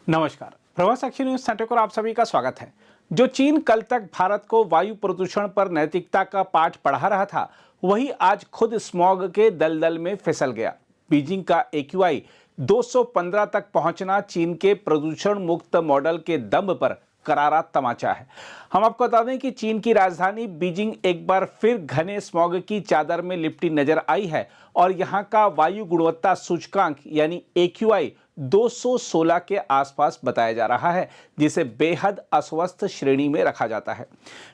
नमस्कार, प्रवास साक्षी news centre पर आप सभी का स्वागत है। जो चीन कल तक भारत को वायु प्रदूषण पर नैतिकता का पाठ पढ़ा रहा था, वही आज खुद स्मॉग के दलदल में फिसल गया। बीजिंग का AQI 215 तक पहुंचना चीन के प्रदूषण मुक्त मॉडल के दम पर करारा तमाचा है। हम आपको बता दें कि चीन की राजधानी बीजिंग एक बार फिर घने स्मॉग की चादर में लिपटी नजर आई है और यहां का वायु गुणवत्ता सूचकांक यानी AQI 216 के आसपास बताया जा रहा है, जिसे बेहद अस्वस्थ श्रेणी में रखा जाता है।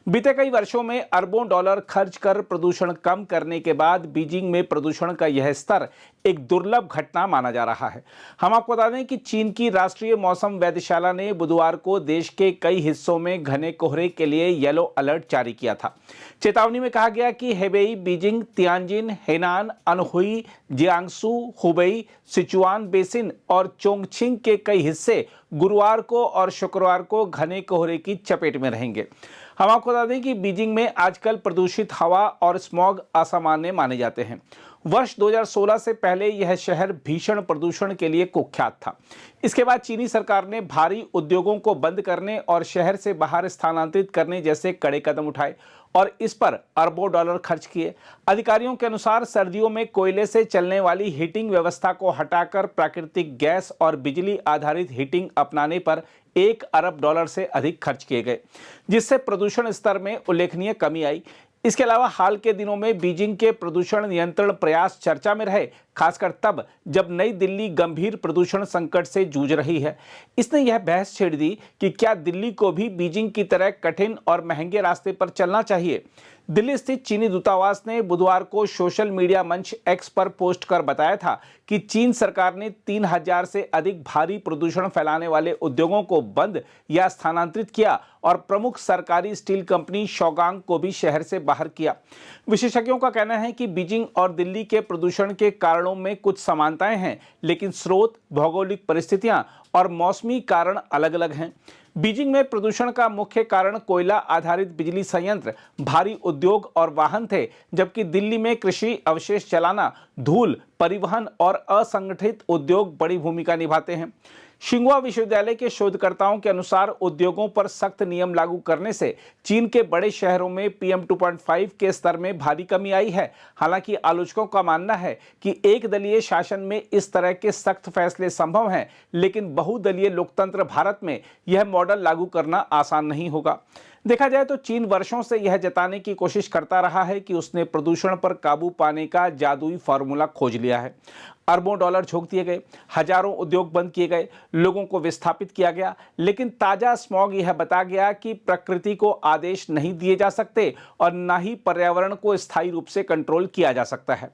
बीते कई वर्षों में अरबों डॉलर खर्च कर प्रदूषण कम करने के बाद बीजिंग में प्रदूषण का यह स्तर एक दुर्लभ घटना माना जा रहा है। हम आपको बता दें कि चीन की राष्ट्रीय मौसम वेधशाला ने बुधवार को देश के कई हिस्सों में घने कोहरे के लिए येलो अलर्ट जारी किया था। चेतावनी में कहा गया कि Hebei, Beijing, Tianjin, Henan, Anhui, Jiangsu, Hubei, Sichuan basin और चोंगछिंग के कई हिस्से गुरुवार को और शुक्रवार को घने कोहरे की चपेट में रहेंगे। हम आपको बता दें कि बीजिंग में आजकल प्रदूषित हवा और स्मॉग असामान्य माने जाते हैं। वर्ष 2016 से पहले यह शहर भीषण प्रदूषण के लिए कुख्यात था। इसके बाद चीनी सरकार ने भारी उद्योगों को बंद करने और शहर से बाहर स्थानांतरित करने जैसे कड़े कदम उठाए और इस पर अरबों डॉलर खर्च किए। अधिकारियों के अनुसार सर्दियों में कोयले से चलने वाली हीटिंग व्यवस्था को हटाकर प्राकृतिक गैस और बिजली आधारित हीटिंग अपनाने पर $1 अरब से अधिक खर्च किए गए, जिससे प्रदूषण स्तर में उल्लेखनीय कमी आई। इसके अलावा हाल के दिनों में बीजिंग के प्रदूषण नियंत्रण प्रयास चर्चा में रहे, खासकर तब जब नई दिल्ली गंभीर प्रदूषण संकट से जूझ रही है। इसने यह बहस छेड़ दी कि क्या दिल्ली को भी बीजिंग की तरह कठिन और महंगे रास्ते पर चलना चाहिए। दिल्ली स्थित चीनी दूतावास ने बुधवार को सोशल मीडिया मंच X पर पोस्ट कर बताया था कि चीन सरकार ने 3000 से अधिक भारी प्रदूषण फैलाने वाले उद्योगों को बंद या स्थानांतरित किया और प्रमुख सरकारी स्टील कंपनी शौगांग को भी शहर से बाहर किया। विशेषज्ञों का कहना है कि बीजिंग और दिल्ली के प्रदूषण के कारणों में कुछ समानताएं हैं, लेकिन स्रोत, भौगोलिक परिस्थितियां और मौसमी कारण अलग अलग हैं। बीजिंग में प्रदूषण का मुख्य कारण कोयला आधारित बिजली संयंत्र, भारी उद्योग और वाहन थे, जबकि दिल्ली में कृषि अवशेष जलाना, धूल, परिवहन और असंगठित उद्योग बड़ी भूमिका निभाते हैं। शिंगुआ विश्वविद्यालय के शोधकर्ताओं के अनुसार उद्योगों पर सख्त नियम लागू करने से चीन के बड़े शहरों में PM 2.5 के स्तर में भारी कमी आई है। हालांकि आलोचकों का मानना है कि एक दलीय शासन में इस तरह के सख्त फैसले संभव हैं, लेकिन बहुदलीय लोकतंत्र भारत में यह मॉडल लागू करना आसान नहीं होगा। देखा जाए तो चीन वर्षों से यह जताने की कोशिश करता रहा है कि उसने प्रदूषण पर काबू पाने का जादुई फार्मूला खोज लिया है। अरबों डॉलर झोंक दिए गए, हजारों उद्योग बंद किए गए, लोगों को विस्थापित किया गया, लेकिन ताजा स्मॉग यह बता गया कि प्रकृति को आदेश नहीं दिए जा सकते और न ही पर्यावरण को स्थायी रूप से कंट्रोल किया जा सकता है।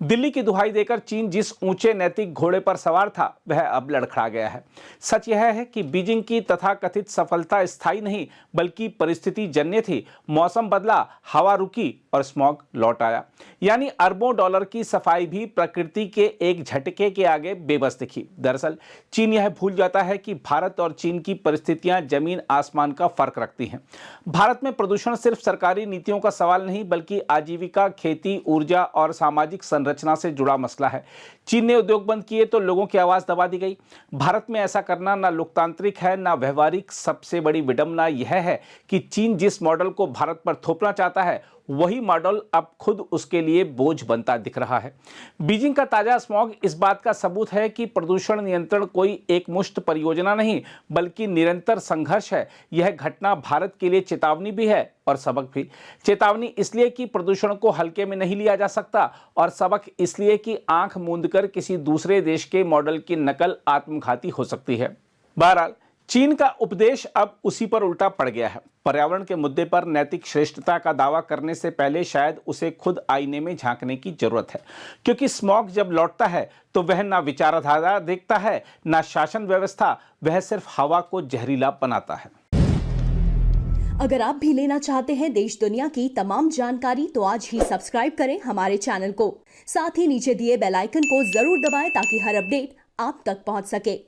दिल्ली की दुहाई देकर चीन जिस ऊंचे नैतिक घोड़े पर सवार था, वह अब लड़खड़ा गया है। सच यह है कि बीजिंग की तथाकथित सफलता स्थायी नहीं बल्कि परिस्थिति जन्य थी। मौसम बदला, हवा रुकी और स्मॉग लौट आया। यानी अरबों डॉलर की सफाई भी प्रकृति के एक झटके के आगे बेबस दिखी। दरअसल चीन यह भूल जाता है कि भारत और चीन की परिस्थितियां जमीन आसमान का फर्क रखती हैं। भारत में प्रदूषण सिर्फ सरकारी नीतियों का सवाल नहीं बल्कि आजीविका, खेती, ऊर्जा और सामाजिक संरचना से जुड़ा मसला है। चीन ने उद्योग बंद किए तो लोगों की आवाज दबा दी गई। भारत में ऐसा करना ना लोकतांत्रिक है ना व्यवहारिक। सबसे बड़ी विडंबना यह है कि चीन जिस मॉडल को भारत पर थोपना चाहता है, वही मॉडल अब खुद उसके लिए बोझ बनता दिख रहा है। बीजिंग का ताजा स्मॉग इस बात का सबूत है कि प्रदूषण नियंत्रण कोई एकमुश्त परियोजना नहीं बल्कि निरंतर संघर्ष है। यह घटना भारत के लिए चेतावनी भी है और सबक भी। चेतावनी इसलिए कि प्रदूषण को हल्के में नहीं लिया जा सकता और सबक इसलिए कि आंख मूंदकर किसी दूसरे देश के मॉडल की नकल आत्मघाती हो सकती है। बहरहाल चीन का उपदेश अब उसी पर उल्टा पड़ गया है। पर्यावरण के मुद्दे पर नैतिक श्रेष्ठता का दावा करने से पहले शायद उसे खुद आईने में झांकने की जरूरत है, क्योंकि स्मॉग जब लौटता है तो वह ना विचारधारा देखता है ना शासन व्यवस्था, वह सिर्फ हवा को जहरीला बनाता है। अगर आप भी लेना चाहते हैं देश दुनिया की तमाम जानकारी तो आज ही सब्सक्राइब करें हमारे चैनल को। साथ ही नीचे दिए बेल आइकन को जरूर दबाएं ताकि हर अपडेट आप तक पहुंच सके।